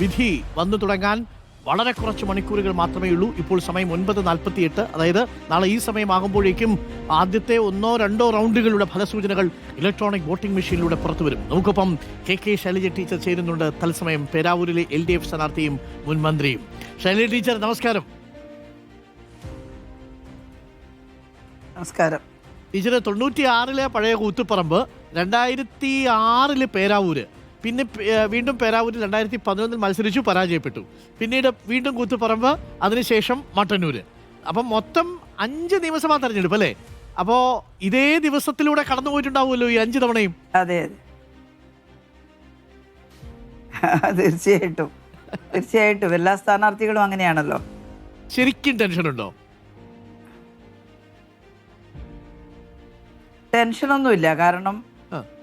വിധി വന്നു തുടങ്ങാൻ വളരെ കുറച്ച് മണിക്കൂറുകൾ മാത്രമേ ഉള്ളൂ. ഇപ്പോൾ സമയം 9:48. അതായത് നാളെ ഈ സമയമാകുമ്പോഴേക്കും ആദ്യത്തെ 1-2 റൗണ്ടുകളുടെ ഫലസൂചനകൾ ഇലക്ട്രോണിക് വോട്ടിംഗ് മെഷീനിലൂടെ പുറത്തുവരും. നമുക്കൊപ്പം കെ ശൈലജ ടീച്ചർ ചേരുന്നുണ്ട്. തത്സമയം പേരാവൂരിലെ LDF സ്ഥാനാർത്ഥിയും മുൻ മന്ത്രിയും. ശൈലജ ടീച്ചർ, നമസ്കാരം. നമസ്കാരം ടീച്ചർ. 96-ലെ പഴയ കൂത്തുപറമ്പ്, 2006 പേരാവൂര്, പിന്നെ വീണ്ടും പേരാവൂരിൽ 2011 മത്സരിച്ചു, പരാജയപ്പെട്ടു. പിന്നീട് വീണ്ടും കൂത്തുപറമ്പ്, അതിനുശേഷം മട്ടന്നൂര്. അപ്പം മൊത്തം 5 നിയമസഭാ തെരഞ്ഞെടുപ്പ് അല്ലേ? അപ്പോൾ ഇതേ ദിവസത്തിലൂടെ കടന്നു പോയിട്ടുണ്ടാവുമല്ലോ ഈ 5 തവണയും. അതെ തീർച്ചയായിട്ടും തീർച്ചയായിട്ടും എല്ലാ സ്ഥാനാർത്ഥികളും അങ്ങനെയാണല്ലോ. ശരിക്കും ടെൻഷനുണ്ടോ? ടെൻഷനൊന്നുമില്ല. കാരണം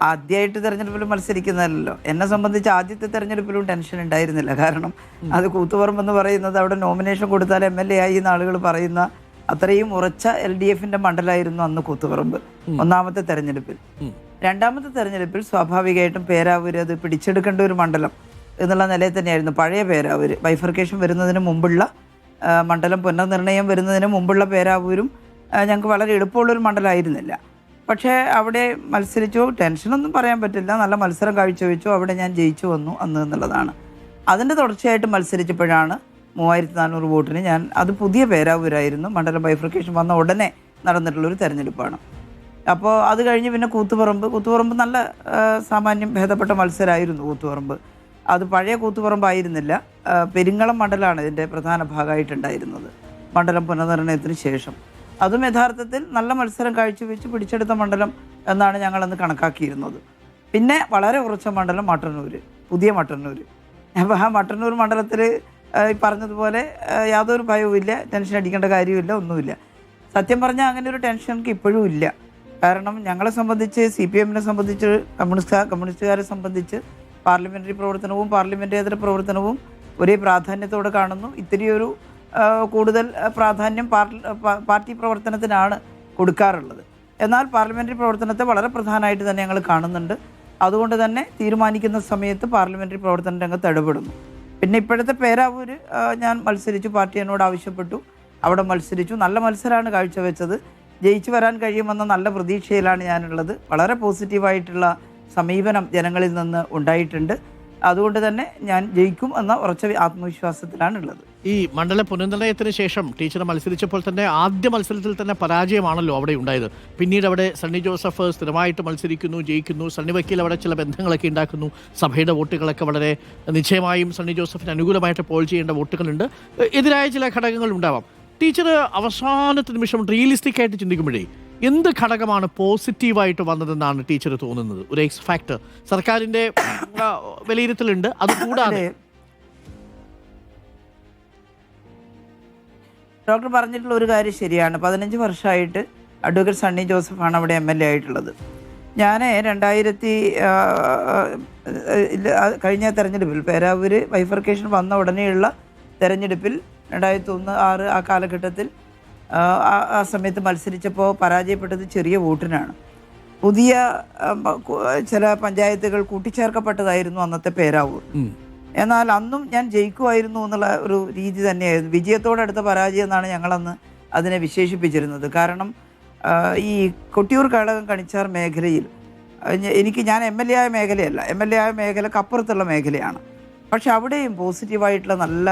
ആദ്യമായിട്ട് തെരഞ്ഞെടുപ്പിൽ മത്സരിക്കുന്നതല്ലോ. എന്നെ സംബന്ധിച്ച് ആദ്യത്തെ തെരഞ്ഞെടുപ്പിലും ടെൻഷൻ ഉണ്ടായിരുന്നില്ല. കാരണം അത് കൂത്തുപറമ്പ് എന്ന് പറയുന്നത് അവിടെ നോമിനേഷൻ കൊടുത്താൽ MLA ആയി എന്ന ആളുകൾ പറയുന്ന അത്രയും ഉറച്ച LDFന്റെ മണ്ഡലമായിരുന്നു അന്ന് കൂത്തുപറമ്പ് ഒന്നാമത്തെ തെരഞ്ഞെടുപ്പിൽ. രണ്ടാമത്തെ തെരഞ്ഞെടുപ്പിൽ സ്വാഭാവികമായിട്ടും പേരാവൂര് അത് പിടിച്ചെടുക്കേണ്ട ഒരു മണ്ഡലം എന്നുള്ള നിലയിൽ തന്നെയായിരുന്നു. പഴയ പേരാവൂര് ബൈഫർക്കേഷൻ വരുന്നതിന് മുമ്പുള്ള മണ്ഡലം, പുനർനിർണയം വരുന്നതിന് മുമ്പുള്ള പേരാവൂരും ഞങ്ങൾക്ക് വളരെ എളുപ്പമുള്ളൊരു മണ്ഡലമായിരുന്നില്ല. പക്ഷേ അവിടെ മത്സരിച്ചു. ടെൻഷനൊന്നും പറയാൻ പറ്റില്ല. നല്ല മത്സരം കാഴ്ചവെച്ചു. അവിടെ ഞാൻ ജയിച്ചു വന്നു അന്ന് എന്നുള്ളതാണ്. അതിൻ്റെ തുടർച്ചയായിട്ട് മത്സരിച്ചപ്പോഴാണ് 3400 വോട്ടിന് ഞാൻ, അത് പുതിയ പേരാവൂരായിരുന്നു, മണ്ഡലം ബൈഫർക്കേഷൻ വന്ന ഉടനെ നടന്നിട്ടുള്ളൊരു തെരഞ്ഞെടുപ്പാണ്. അപ്പോൾ അത് കഴിഞ്ഞ് പിന്നെ കൂത്തുപറമ്പ് നല്ല സാമാന്യം ഭേദപ്പെട്ട മത്സരമായിരുന്നു. കൂത്തുപറമ്പ് അത് പഴയ കൂത്തുപറമ്പായിരുന്നില്ല, പെരിങ്ങളം മണ്ഡലമാണ് ഇതിൻ്റെ പ്രധാന ഭാഗമായിട്ടുണ്ടായിരുന്നത് മണ്ഡലം പുനർനിർണയത്തിന് ശേഷം. അതും യഥാർത്ഥത്തിൽ നല്ല മത്സരം കാഴ്ചവെച്ച് പിടിച്ചെടുത്ത മണ്ഡലം എന്നാണ് ഞങ്ങളന്ന് കണക്കാക്കിയിരുന്നത്. പിന്നെ വളരെ കുറച്ച മണ്ഡലം മട്ടന്നൂർ, പുതിയ മട്ടന്നൂർ. അപ്പോൾ ആ മട്ടന്നൂർ മണ്ഡലത്തിൽ ഈ പറഞ്ഞതുപോലെ യാതൊരു ഭയവും ഇല്ല, ടെൻഷൻ അടിക്കേണ്ട കാര്യമില്ല, ഒന്നുമില്ല. സത്യം പറഞ്ഞാൽ അങ്ങനെ ഒരു ടെൻഷൻ എനിക്ക് ഇപ്പോഴും ഇല്ല. കാരണം ഞങ്ങളെ സംബന്ധിച്ച്, CPMനെ സംബന്ധിച്ച്, കമ്മ്യൂണിസ്റ്റുകാരെ സംബന്ധിച്ച് പാർലമെൻ്ററി പ്രവർത്തനവും പാർലമെൻറ്റേതര പ്രവർത്തനവും ഒരേ പ്രാധാന്യത്തോടെ കാണുന്നു. ഇത്തിരിയൊരു കൂടുതൽ പ്രാധാന്യം പാർട്ടി പ്രവർത്തനത്തിനാണ് കൊടുക്കാറുള്ളത്. എന്നാൽ പാർലമെൻ്ററി പ്രവർത്തനത്തെ വളരെ പ്രധാനമായിട്ട് തന്നെ ഞങ്ങൾ കാണുന്നുണ്ട്. അതുകൊണ്ട് തന്നെ തീരുമാനിക്കുന്ന സമയത്ത് പാർലമെൻ്ററി പ്രവർത്തന രംഗത്ത് ഇടപെടുന്നു. പിന്നെ ഇപ്പോഴത്തെ പേരാവൂര് ഞാൻ മത്സരിച്ചു, പാർട്ടി എന്നോട് ആവശ്യപ്പെട്ടു, അവിടെ മത്സരിച്ചു. നല്ല മത്സരമാണ് കാഴ്ചവെച്ചത്. ജയിച്ചു വരാൻ കഴിയുമെന്ന നല്ല പ്രതീക്ഷയിലാണ് ഞാനുള്ളത്. വളരെ പോസിറ്റീവായിട്ടുള്ള സമീപനം ജനങ്ങളിൽ നിന്ന് ഉണ്ടായിട്ടുണ്ട്. അതുകൊണ്ട് തന്നെ ഞാൻ ജയിക്കും എന്ന ഉറച്ച ആത്മവിശ്വാസത്തിലാണുള്ളത്. ഈ മണ്ഡല പുനർനിർണയത്തിന് ശേഷം ടീച്ചർ മത്സരിച്ചപ്പോൾ തന്നെ ആദ്യ മത്സരത്തിൽ തന്നെ പരാജയമാണല്ലോ അവിടെ ഉണ്ടായത്. പിന്നീട് അവിടെ സണ്ണി ജോസഫ് സ്ഥിരമായിട്ട് മത്സരിക്കുന്നു, ജയിക്കുന്നു. സണ്ണി വക്കീൽ അവിടെ ചില ബന്ധങ്ങളൊക്കെ ഉണ്ടാക്കുന്നു. സഭയുടെ വോട്ടുകളൊക്കെ വളരെ നിശ്ചയമായും സണ്ണി ജോസഫിന് അനുകൂലമായിട്ട് പോൾ ചെയ്യേണ്ട വോട്ടുകളുണ്ട്. എതിരായ ചില ഘടകങ്ങൾ ഉണ്ടാവാം. ടീച്ചർ അവസാനത്തെ നിമിഷം റിയലിസ്റ്റിക് ആയിട്ട് ചിന്തിക്കുമ്പോഴേ എന്ത് ഘടകമാണ് പോസിറ്റീവായിട്ട് വന്നതെന്നാണ് ടീച്ചർ തോന്നുന്നത്? ഒരു എക്സ് ഫാക്ടർ സർക്കാരിന്റെ വിലയിരുത്തലുണ്ട്. അതുകൂടാതെ ഡോക്ടർ പറഞ്ഞിട്ടുള്ള ഒരു കാര്യം ശരിയാണ്. 15 വർഷമായിട്ട് അഡ്വക്കേറ്റ് സണ്ണി ജോസഫാണ് അവിടെ MLA ആയിട്ടുള്ളത്. ഞാൻ കഴിഞ്ഞ തെരഞ്ഞെടുപ്പിൽ പേരാവൂര് ബൈഫർക്കേഷൻ വന്ന ഉടനെയുള്ള തെരഞ്ഞെടുപ്പിൽ 2001-6 ആ കാലഘട്ടത്തിൽ ആ സമയത്ത് മത്സരിച്ചപ്പോൾ പരാജയപ്പെട്ടത് ചെറിയ വോട്ടിനാണ്. പുതിയ ചില പഞ്ചായത്തുകൾ കൂട്ടിച്ചേർക്കപ്പെട്ടതായിരുന്നു അന്നത്തെ പേരാവൂർ. എന്നാൽ അന്നും ഞാൻ ജയിക്കുമായിരുന്നു എന്നുള്ള ഒരു രീതി തന്നെയായിരുന്നു. വിജയത്തോടടുത്ത പരാജയം എന്നാണ് ഞങ്ങളന്ന് അതിനെ വിശേഷിപ്പിച്ചിരുന്നത്. കാരണം ഈ കൊട്ടിയൂർ കളകം കണിച്ചാർ മേഖലയിൽ ഞാൻ MLA ആയ മേഖലയല്ല, MLA ആയ മേഖലക്ക് അപ്പുറത്തുള്ള മേഖലയാണ്. പക്ഷെ അവിടെയും പോസിറ്റീവായിട്ടുള്ള നല്ല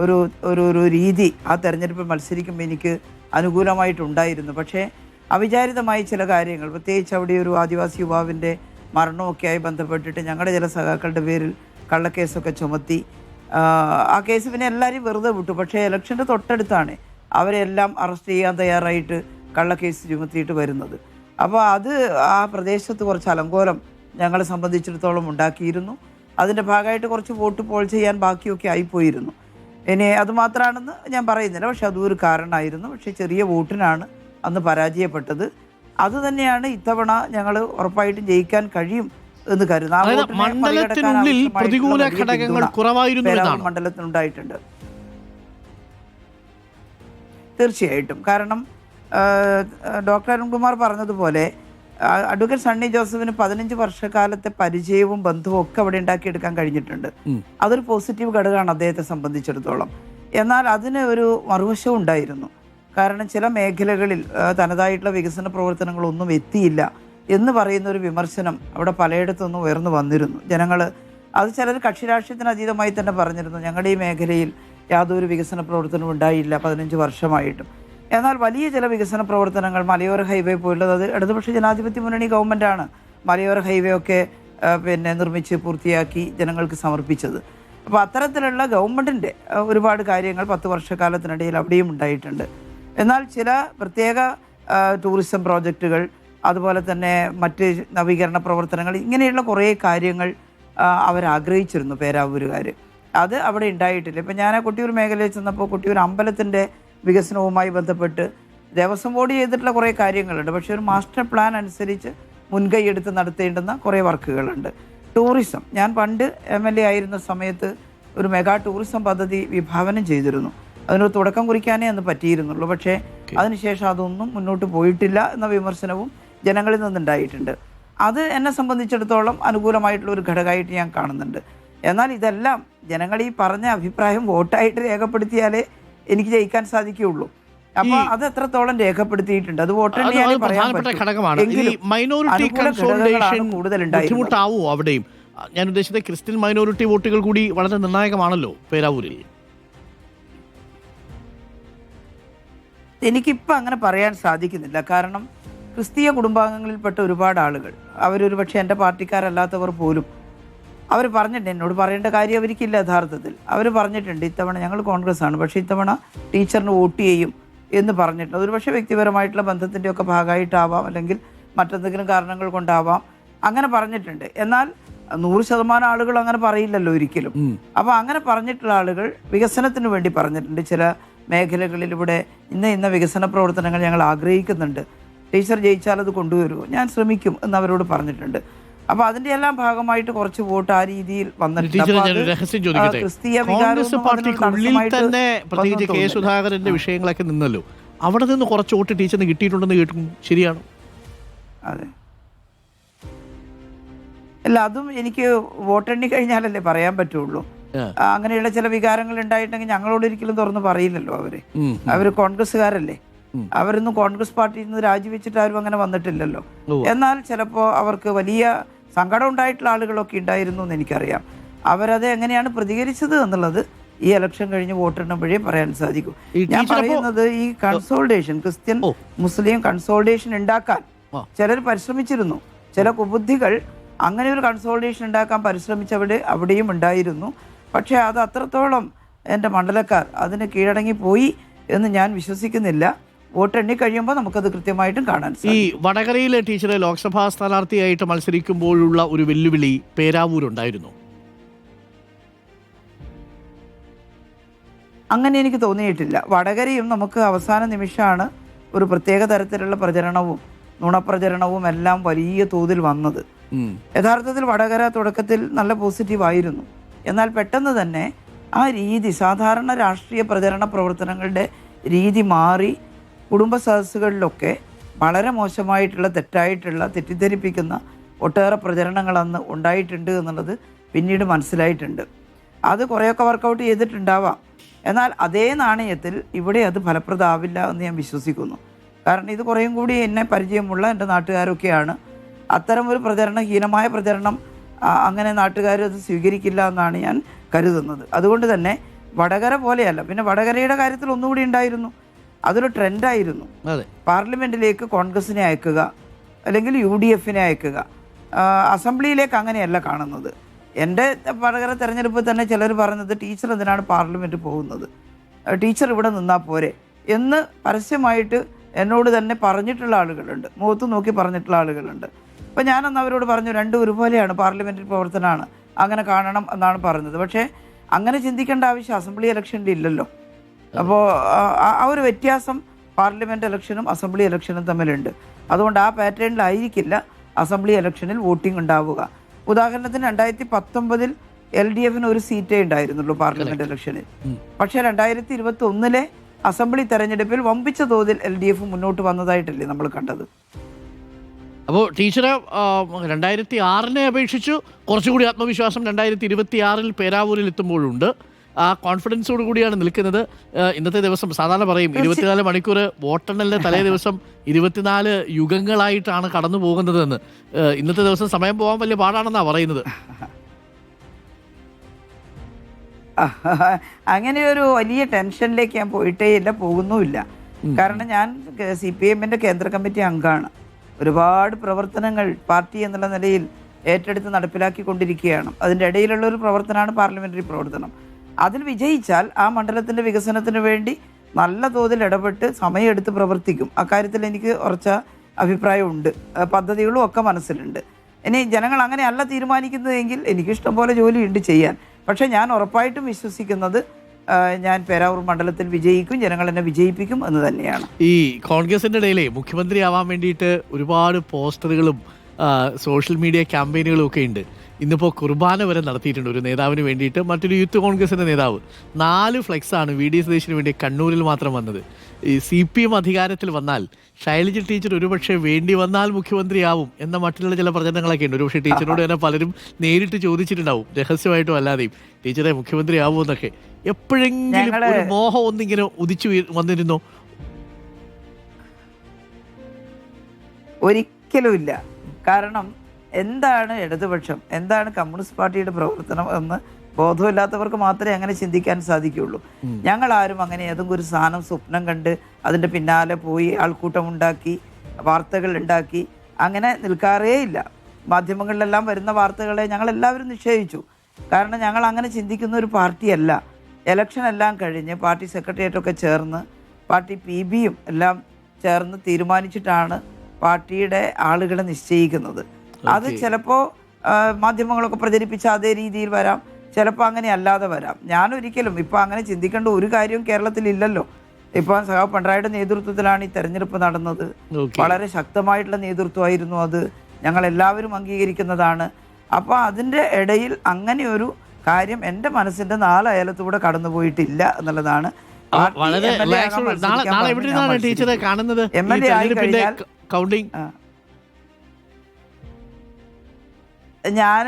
ഒരു രീതി ആ തെരഞ്ഞെടുപ്പിൽ മത്സരിക്കുമ്പോൾ എനിക്ക് അനുകൂലമായിട്ടുണ്ടായിരുന്നു. പക്ഷേ അവിചാരിതമായി ചില കാര്യങ്ങൾ, പ്രത്യേകിച്ച് അവിടെ ഒരു ആദിവാസി യുവാവിൻ്റെ മരണമൊക്കെയായി ബന്ധപ്പെട്ടിട്ട് ഞങ്ങളുടെ ചില സഖാക്കളുടെ പേരിൽ കള്ളക്കേസൊക്കെ ചുമത്തി. ആ കേസ് പിന്നെ എല്ലാവരെയും വെറുതെ വിട്ടു. പക്ഷേ ഇലക്ഷൻ്റെ തൊട്ടടുത്താണ് അവരെല്ലാം അറസ്റ്റ് ചെയ്യാൻ തയ്യാറായിട്ട് കള്ളക്കേസ് ചുമത്തിയിട്ട് വരുന്നത്. അപ്പോൾ അത് ആ പ്രദേശത്ത് കുറച്ച് അലങ്കോലം ഞങ്ങളെ സംബന്ധിച്ചിടത്തോളം ഉണ്ടാക്കിയിരുന്നു. അതിൻ്റെ ഭാഗമായിട്ട് കുറച്ച് വോട്ട് പോൾ ചെയ്യാൻ ബാക്കിയൊക്കെ ആയിപ്പോയിരുന്നു. ഇനി അതുമാത്രമാണെന്ന് ഞാൻ പറയുന്നില്ല, പക്ഷെ അതും ഒരു കാരണമായിരുന്നു. പക്ഷേ ചെറിയ വോട്ടിനാണ് അന്ന് പരാജയപ്പെട്ടത്. അതുതന്നെയാണ് ഇത്തവണ ഞങ്ങൾ ഉറപ്പായിട്ടും ജയിക്കാൻ കഴിയും എന്ന് കരുതുന്നു. മണ്ഡലത്തിനുള്ളിൽ പ്രതികൂല ഘടകങ്ങൾ കുറവായിരുന്നു മണ്ഡലത്തിനുണ്ടായിട്ടുണ്ട് തീർച്ചയായിട്ടും. കാരണം ഡോക്ടർ അരുൺകുമാർ പറഞ്ഞതുപോലെ അഡ്വക്കേറ്റ് സണ്ണി ജോസഫിന് 15 വർഷക്കാലത്തെ പരിചയവും ബന്ധവും ഒക്കെ അവിടെ ഉണ്ടാക്കിയെടുക്കാൻ കഴിഞ്ഞിട്ടുണ്ട്. അതൊരു പോസിറ്റീവ് ഘടകമാണ് അദ്ദേഹത്തെ സംബന്ധിച്ചിടത്തോളം. എന്നാൽ അതിന് ഒരു മറുവശവും ഉണ്ടായിരുന്നു. കാരണം ചില മേഖലകളിൽ തനതായിട്ടുള്ള വികസന പ്രവർത്തനങ്ങളൊന്നും എത്തിയില്ല എന്ന് പറയുന്ന ഒരു വിമർശനം അവിടെ പലയിടത്തുനിന്നും ഉയർന്നു വന്നിരുന്നു. ജനങ്ങൾ അത് ചിലർ കക്ഷി രാഷ്ട്രീയത്തിന് അതീതമായി തന്നെ പറഞ്ഞിരുന്നു, ഞങ്ങളുടെ ഈ മേഖലയിൽ യാതൊരു വികസന പ്രവർത്തനവും ഉണ്ടായില്ല 15 വർഷമായിട്ടും. എന്നാൽ വലിയ ചില വികസന പ്രവർത്തനങ്ങൾ മലയോര ഹൈവേ പോലുള്ളത്, അത് ഇടതുപക്ഷ ജനാധിപത്യ മുന്നണി ഗവൺമെൻറ്റാണ് മലയോര ഹൈവേ ഒക്കെ നിർമ്മിച്ച് പൂർത്തിയാക്കി ജനങ്ങൾക്ക് സമർപ്പിച്ചത്. അപ്പോൾ അത്തരത്തിലുള്ള ഗവൺമെൻറ്റിൻ്റെ ഒരുപാട് കാര്യങ്ങൾ 10 വർഷക്കാലത്തിനിടയിൽ അവിടെയും ഉണ്ടായിട്ടുണ്ട്. എന്നാൽ ചില പ്രത്യേക ടൂറിസം പ്രോജക്റ്റുകൾ, അതുപോലെ തന്നെ മറ്റ് നവീകരണ പ്രവർത്തനങ്ങൾ, ഇങ്ങനെയുള്ള കുറേ കാര്യങ്ങൾ അവരാഗ്രഹിച്ചിരുന്നു പേരാവൂരുകാർ. അത് അവിടെ ഉണ്ടായിട്ടില്ല. ഇപ്പം ഞാൻ കൊട്ടിയൂർ മേഖലയിൽ ചെന്നപ്പോൾ കൊട്ടിയൂർ അമ്പലത്തിൻ്റെ വികസനവുമായി ബന്ധപ്പെട്ട് ദേവസ്വം ബോർഡ് ചെയ്തിട്ടുള്ള കുറേ കാര്യങ്ങളുണ്ട്. പക്ഷേ ഒരു മാസ്റ്റർ പ്ലാൻ അനുസരിച്ച് മുൻകൈ എടുത്ത് നടത്തേണ്ടുന്ന കുറേ വർക്കുകളുണ്ട്. ടൂറിസം, ഞാൻ പണ്ട് MLA ആയിരുന്ന സമയത്ത് ഒരു മെഗാ ടൂറിസം പദ്ധതി വിഭാവനം ചെയ്തിരുന്നു. അതിനൊരു തുടക്കം കുറിക്കാനേ അന്ന് പറ്റിയിരുന്നുള്ളൂ. പക്ഷേ അതിനുശേഷം അതൊന്നും മുന്നോട്ട് പോയിട്ടില്ല എന്ന വിമർശനവും ജനങ്ങളിൽ നിന്നുണ്ടായിട്ടുണ്ട്. അത് എന്നെ സംബന്ധിച്ചിടത്തോളം അനുകൂലമായിട്ടുള്ള ഒരു ഘടകമായിട്ട് ഞാൻ കാണുന്നുണ്ട്. എന്നാൽ ഇതെല്ലാം ജനങ്ങൾ ഈ പറഞ്ഞ അഭിപ്രായം വോട്ടായിട്ട് രേഖപ്പെടുത്തിയാലേ എനിക്ക് ജയിക്കാൻ സാധിക്കുകയുള്ളൂ. അപ്പോൾ അത് എത്രത്തോളം രേഖപ്പെടുത്തിയിട്ടുണ്ട് അത് വോട്ടെണ്ണിയാൽ പറയാൻ ബുദ്ധിമുട്ടാവോ അവിടെയും? ഞാൻ ഉദ്ദേശിച്ചത് ക്രിസ്ത്യൻ മൈനോറിറ്റി വോട്ടുകൾ കൂടി വളരെ നിർണായകമാണല്ലോ പേരാവൂരിൽ. എനിക്കിപ്പോൾ അങ്ങനെ പറയാൻ സാധിക്കുന്നില്ല. കാരണം ക്രിസ്തീയ കുടുംബാംഗങ്ങളിൽപ്പെട്ട ഒരുപാട് ആളുകൾ, അവരൊരു പക്ഷേ എൻ്റെ പാർട്ടിക്കാരല്ലാത്തവർ പോലും അവർ പറഞ്ഞിട്ടുണ്ട്, എന്നോട് പറയേണ്ട കാര്യം അവർക്കില്ല. യഥാർത്ഥത്തിൽ അവർ പറഞ്ഞിട്ടുണ്ട്, ഇത്തവണ ഞങ്ങൾ കോൺഗ്രസ് ആണ്, പക്ഷേ ഇത്തവണ ടീച്ചറിന് വോട്ട് ചെയ്യും എന്ന് പറഞ്ഞിട്ടുണ്ട്. അതൊരു പക്ഷേ വ്യക്തിപരമായിട്ടുള്ള ബന്ധത്തിൻ്റെയൊക്കെ ഭാഗമായിട്ടാവാം, അല്ലെങ്കിൽ മറ്റെന്തെങ്കിലും കാരണങ്ങൾ കൊണ്ടാവാം, അങ്ങനെ പറഞ്ഞിട്ടുണ്ട്. എന്നാൽ 100% ആളുകൾ അങ്ങനെ പറയില്ലല്ലോ ഒരിക്കലും. അപ്പോൾ അങ്ങനെ പറഞ്ഞിട്ടുള്ള ആളുകൾ വികസനത്തിന് വേണ്ടി പറഞ്ഞിട്ടുണ്ട്. ചില മേഖലകളിൽ ഇവിടെ ഇന്ന വികസന പ്രവർത്തനങ്ങൾ ഞങ്ങൾ ആഗ്രഹിക്കുന്നുണ്ട്, ടീച്ചർ ജയിച്ചാൽ അത് കൊണ്ടുവരുമോ, ഞാൻ ശ്രമിക്കും എന്ന് അവരോട് പറഞ്ഞിട്ടുണ്ട്. അപ്പോൾ അതിൻ്റെ എല്ലാം ഭാഗമായിട്ട് കുറച്ച് വോട്ട് ആ രീതിയിൽ വന്നിട്ടുണ്ട്. സുധാകരന്റെ വിഷയങ്ങളൊക്കെ നിന്നല്ലോ, അവിടെ നിന്ന് കുറച്ച് വോട്ട് ടീച്ചറിന് കിട്ടിയിട്ടുണ്ടെന്ന് കേട്ടു, ശരിയാണ്? അതെ, അല്ല അതും എനിക്ക് വോട്ടെണ്ണി കഴിഞ്ഞാലല്ലേ പറയാൻ പറ്റുള്ളൂ. അങ്ങനെയുള്ള ചില വികാരങ്ങൾ ഉണ്ടായിട്ടുണ്ടെങ്കിൽ ഞങ്ങളോട് ഒരിക്കലും തുറന്ന് പറയില്ലല്ലോ. അവര് കോൺഗ്രസ്സുകാരല്ലേ, അവരൊന്നും കോൺഗ്രസ് പാർട്ടിയിൽ നിന്ന് രാജിവെച്ചിട്ട് ആരും അങ്ങനെ വന്നിട്ടില്ലല്ലോ. എന്നാൽ ചിലപ്പോൾ അവർക്ക് വലിയ സങ്കടം ഉണ്ടായിട്ടുള്ള ആളുകളൊക്കെ ഉണ്ടായിരുന്നു എന്ന് എനിക്കറിയാം. അവരത് എങ്ങനെയാണ് പ്രതികരിച്ചത് എന്നുള്ളത് ഈ ഇലക്ഷൻ കഴിഞ്ഞ് വോട്ടെണ്ണുമ്പോഴേ പറയാൻ സാധിക്കും. ഞാൻ പറയുന്നത് ഈ കൺസോൾട്ടേഷൻ, ക്രിസ്ത്യൻ മുസ്ലിം കൺസോൾട്ടേഷൻ ഉണ്ടാക്കാൻ ചിലർ പരിശ്രമിച്ചിരുന്നു. ചില കുബുദ്ധികൾ അങ്ങനെ ഒരു കൺസോൾട്ടേഷൻ ഉണ്ടാക്കാൻ പരിശ്രമിച്ചവിടെ അവിടെയും ഉണ്ടായിരുന്നു. പക്ഷേ അത് അത്രത്തോളം എൻ്റെ മണ്ഡലക്കാർ അതിന് കീഴടങ്ങി പോയി എന്ന് ഞാൻ വിശ്വസിക്കുന്നില്ല. വോട്ടെണ്ണി കഴിയുമ്പോൾ നമുക്കത് കൃത്യമായിട്ടും കാണാൻ സാധിക്കും. ഈ വടകരയിലെ ടീച്ചറെ ലോക്സഭാ സ്ഥാനാർത്ഥിയായിട്ട് മത്സരിക്കുമ്പോഴുള്ള ഒരു വെല്ലുവിളി പേരാവൂരുണ്ടായിരുന്നു. അങ്ങനെ എനിക്ക് തോന്നിയിട്ടില്ല. വടകരയും നമുക്ക് അവസാന നിമിഷമാണ് ഒരു പ്രത്യേക തരത്തിലുള്ള പ്രചരണവും നുണപ്രചരണവും എല്ലാം വലിയ തോതിൽ വന്നത്. യഥാർത്ഥത്തിൽ വടകര തുടക്കത്തിൽ നല്ല പോസിറ്റീവായിരുന്നു. എന്നാൽ പെട്ടെന്ന് തന്നെ ആ രീതി, സാധാരണ രാഷ്ട്രീയ പ്രചരണ പ്രവർത്തനങ്ങളുടെ രീതി മാറി കുടുംബ സദസ്സുകളിലൊക്കെ വളരെ മോശമായിട്ടുള്ള, തെറ്റായിട്ടുള്ള, തെറ്റിദ്ധരിപ്പിക്കുന്ന ഒട്ടേറെ പ്രചരണങ്ങൾ അന്ന് ഉണ്ടായിട്ടുണ്ട് എന്നുള്ളത് പിന്നീട് മനസ്സിലായിട്ടുണ്ട്. അത് കുറേയൊക്കെ വർക്കൗട്ട് ചെയ്തിട്ടുണ്ടാവാം. എന്നാൽ അതേ നാണയത്തിൽ ഇവിടെ അത് ഫലപ്രദമാവില്ല എന്ന് ഞാൻ വിശ്വസിക്കുന്നു. കാരണം ഇത് കുറേയും കൂടി എന്നെ പരിചയമുള്ള എൻ്റെ നാട്ടുകാരൊക്കെയാണ്. അത്തരം ഒരു പ്രചരണം, ഹീനമായ പ്രചരണം അങ്ങനെ നാട്ടുകാർ അത് സ്വീകരിക്കില്ല എന്നാണ് ഞാൻ കരുതുന്നത്. അതുകൊണ്ട് തന്നെ വടകര പോലെയല്ല. പിന്നെ വടകരയുടെ കാര്യത്തിൽ ഒന്നുകൂടി ഉണ്ടായിരുന്നു, അതൊരു ട്രെൻഡായിരുന്നു. പാർലമെൻറ്റിലേക്ക് കോൺഗ്രസിനെ അയക്കുക, അല്ലെങ്കിൽ UDFനെ അയക്കുക. അസംബ്ലിയിലേക്ക് അങ്ങനെയല്ല കാണുന്നത്. എൻ്റെ വടകര തെരഞ്ഞെടുപ്പിൽ തന്നെ ചിലർ പറഞ്ഞത്, ടീച്ചർ എന്തിനാണ് പാർലമെൻറ്റ് പോകുന്നത്, ടീച്ചർ ഇവിടെ നിന്നാൽ പോരെ എന്ന് പരസ്യമായിട്ട് എന്നോട് തന്നെ പറഞ്ഞിട്ടുള്ള ആളുകളുണ്ട്, മുഖത്ത് നോക്കി പറഞ്ഞിട്ടുള്ള ആളുകളുണ്ട്. അപ്പോൾ ഞാനന്ന് അവരോട് പറഞ്ഞു, രണ്ടും ഒരുപോലെയാണ്, പാർലമെൻറ്ററി പ്രവർത്തനമാണ്, അങ്ങനെ കാണണം എന്നാണ് പറഞ്ഞത്. പക്ഷേ അങ്ങനെ ചിന്തിക്കേണ്ട ആവശ്യം അസംബ്ലി ഇലക്ഷനിൽ ഇല്ലല്ലോ. അപ്പോൾ ആ ഒരു വ്യത്യാസം പാർലമെൻറ്റ് ഇലക്ഷനും അസംബ്ലി ഇലക്ഷനും തമ്മിലുണ്ട്. അതുകൊണ്ട് ആ പാറ്റേണിലായിരിക്കില്ല അസംബ്ലി ഇലക്ഷനിൽ വോട്ടിംഗ് ഉണ്ടാവുക. ഉദാഹരണത്തിന് 2019 LDFന് ഒരു സീറ്റേ ഉണ്ടായിരുന്നുള്ളൂ പാർലമെൻറ്റ് ഇലക്ഷനിൽ. പക്ഷേ 2021 അസംബ്ലി തെരഞ്ഞെടുപ്പിൽ വമ്പിച്ച തോതിൽ LDF മുന്നോട്ട് വന്നതായിട്ടല്ലേ നമ്മൾ കണ്ടത്. അപ്പോൾ ടീച്ചറെ 2006 അപേക്ഷിച്ചു കുറച്ചുകൂടി ആത്മവിശ്വാസം 2026 പേരാവൂരിൽ എത്തുമ്പോഴുണ്ട്. ആ കോൺഫിഡൻസോട് കൂടിയാണ് നിൽക്കുന്നത്. ഇന്നത്തെ ദിവസം സാധാരണ പറയും 24 മണിക്കൂർ വോട്ടെണ്ണലിൻ്റെ തലേ ദിവസം 24 യുഗങ്ങളായിട്ടാണ് കടന്നു പോകുന്നതെന്ന്. ഇന്നത്തെ ദിവസം സമയം പോകാൻ വലിയ പാടാണെന്നാണ് പറയുന്നത്. അങ്ങനെ ഒരു വലിയ ടെൻഷനിലേക്ക് ഞാൻ പോയിട്ടേ ഇല്ല, പോകുന്നുമില്ല. കാരണം ഞാൻ CPM-ന്റെ കേന്ദ്ര കമ്മിറ്റി അംഗമാണ്. ഒരുപാട് പ്രവർത്തനങ്ങൾ പാർട്ടി എന്നുള്ള നിലയിൽ ഏറ്റെടുത്ത് നടപ്പിലാക്കിക്കൊണ്ടിരിക്കുകയാണ്. അതിൻ്റെ ഇടയിലുള്ള ഒരു പ്രവർത്തനമാണ് പാർലമെൻ്ററി പ്രവർത്തനം. അതിൽ വിജയിച്ചാൽ ആ മണ്ഡലത്തിൻ്റെ വികസനത്തിന് വേണ്ടി നല്ല തോതിൽ ഇടപെട്ട് സമയമെടുത്ത് പ്രവർത്തിക്കും. അക്കാര്യത്തിൽ എനിക്ക് ഉറച്ച അഭിപ്രായമുണ്ട്. പദ്ധതികളും ഒക്കെ മനസ്സിലുണ്ട്. ഇനി ജനങ്ങൾ അങ്ങനെയല്ല തീരുമാനിക്കുന്നതെങ്കിൽ എനിക്കിഷ്ടം പോലെ ജോലിയുണ്ട് ചെയ്യാൻ. പക്ഷേ ഞാൻ ഉറപ്പായിട്ടും വിശ്വസിക്കുന്നത് ഞാൻ പേരാവൂർ മണ്ഡലത്തിൽ വിജയിക്കും, ജനങ്ങൾ എന്നെ വിജയിപ്പിക്കും എന്ന് തന്നെയാണ്. ഈ കോൺഗ്രസിൻ്റെ ഇടയിലെ മുഖ്യമന്ത്രി ആവാൻ വേണ്ടിയിട്ട് ഒരുപാട് പോസ്റ്ററുകളും സോഷ്യൽ മീഡിയ ക്യാമ്പയിനുകളും ഒക്കെ ഉണ്ട്. ഇന്നിപ്പോൾ കുർബാന വരെ നടത്തിയിട്ടുണ്ട് ഒരു നേതാവിന് വേണ്ടിയിട്ട്. മറ്റൊരു യൂത്ത് കോൺഗ്രസിൻ്റെ നേതാവ് 4 ഫ്ലെക്സാണ് VD സതീശന് വേണ്ടി കണ്ണൂരിൽ മാത്രം വന്നത്. ഈ CPM അധികാരത്തിൽ വന്നാൽ ശൈലജ ടീച്ചർ ഒരുപക്ഷെ വേണ്ടി വന്നാൽ മുഖ്യമന്ത്രിയാവും എന്ന മറ്റുള്ള ചില പ്രചരണങ്ങളൊക്കെ ഉണ്ട്. ഒരുപക്ഷെ ടീച്ചറിനോട് തന്നെ പലരും നേരിട്ട് ചോദിച്ചിട്ടുണ്ടാവും, രഹസ്യമായിട്ടും അല്ലാതെയും, ടീച്ചറെ മുഖ്യമന്ത്രി ആവുമെന്നൊക്കെ. എപ്പോഴെങ്കിലും ഒരു മോഹം ഒന്നിങ്ങനെ ഉദിച്ചു വന്നിരുന്നോ? ഒരിക്കലുമില്ല. കാരണം എന്താണ് ഇടതുപക്ഷം, എന്താണ് കമ്മ്യൂണിസ്റ്റ് പാർട്ടിയുടെ പ്രവർത്തനം എന്ന് ബോധമില്ലാത്തവർക്ക് മാത്രമേ അങ്ങനെ ചിന്തിക്കാൻ സാധിക്കുകയുള്ളൂ. ഞങ്ങളാരും അങ്ങനെ ഏതെങ്കിലും ഒരു സാധനം സ്വപ്നം കണ്ട് അതിൻ്റെ പിന്നാലെ പോയി ആൾക്കൂട്ടമുണ്ടാക്കി വാർത്തകൾ ഉണ്ടാക്കി അങ്ങനെ നിൽക്കാറേ ഇല്ല. മാധ്യമങ്ങളിലെല്ലാം വരുന്ന വാർത്തകളെ ഞങ്ങളെല്ലാവരും നിഷേധിച്ചു. കാരണം ഞങ്ങൾ അങ്ങനെ ചിന്തിക്കുന്ന ഒരു പാർട്ടിയല്ല. ഇലക്ഷൻ എല്ലാം കഴിഞ്ഞ് പാർട്ടി സെക്രട്ടേറിയറ്റൊക്കെ ചേർന്ന് പാർട്ടി PBയും എല്ലാം ചേർന്ന് തീരുമാനിച്ചിട്ടാണ് പാർട്ടിയുടെ ആളുകളെ നിശ്ചയിക്കുന്നത്. അത് ചിലപ്പോൾ മാധ്യമങ്ങളൊക്കെ പ്രചരിപ്പിച്ച അതേ രീതിയിൽ വരാം, ചിലപ്പോൾ അങ്ങനെ അല്ലാതെ വരാം. ഞാനൊരിക്കലും ഇപ്പം അങ്ങനെ ചിന്തിക്കേണ്ട ഒരു കാര്യവും കേരളത്തിലില്ലല്ലോ. ഇപ്പം സഖാവ് പിണറായിയുടെ നേതൃത്വത്തിലാണ് ഈ തെരഞ്ഞെടുപ്പ് നടന്നത്. വളരെ ശക്തമായിട്ടുള്ള നേതൃത്വമായിരുന്നു അത്, ഞങ്ങളെല്ലാവരും അംഗീകരിക്കുന്നതാണ്. അപ്പോൾ അതിൻ്റെ ഇടയിൽ അങ്ങനെ ഒരു കാര്യം എൻ്റെ മനസ്സിൻ്റെ 4 അയലത്തൂടെ കടന്നു പോയിട്ടില്ല എന്നുള്ളതാണ്. ടീച്ചറെ കാണുന്നത് MLA ആയി കഴിഞ്ഞാൽ ഞാൻ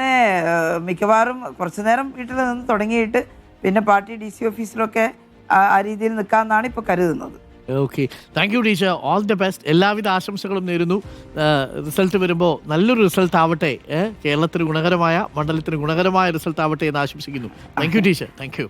മിക്കവാറും കുറച്ചു നേരം വീട്ടിൽ നിന്ന് തുടങ്ങിയിട്ട് പിന്നെ പാർട്ടി DC ഓഫീസിലൊക്കെ ആ രീതിയിൽ നിൽക്കാമെന്നാണ് ഇപ്പോൾ കരുതുന്നത്. Okay, thank you teacher. All the best. എല്ലാവിധ ആശംസകളും നേരുന്നു. റിസൾട്ട് വരുമ്പോൾ നല്ലൊരു റിസൾട്ട് ആവട്ടെ, കേരളത്തിന് ഗുണകരമായ, മണ്ഡലത്തിന് ഗുണകരമായ റിസൾട്ട് ആവട്ടെ എന്ന് ആശംസിക്കുന്നു. Thank you teacher. Thank you.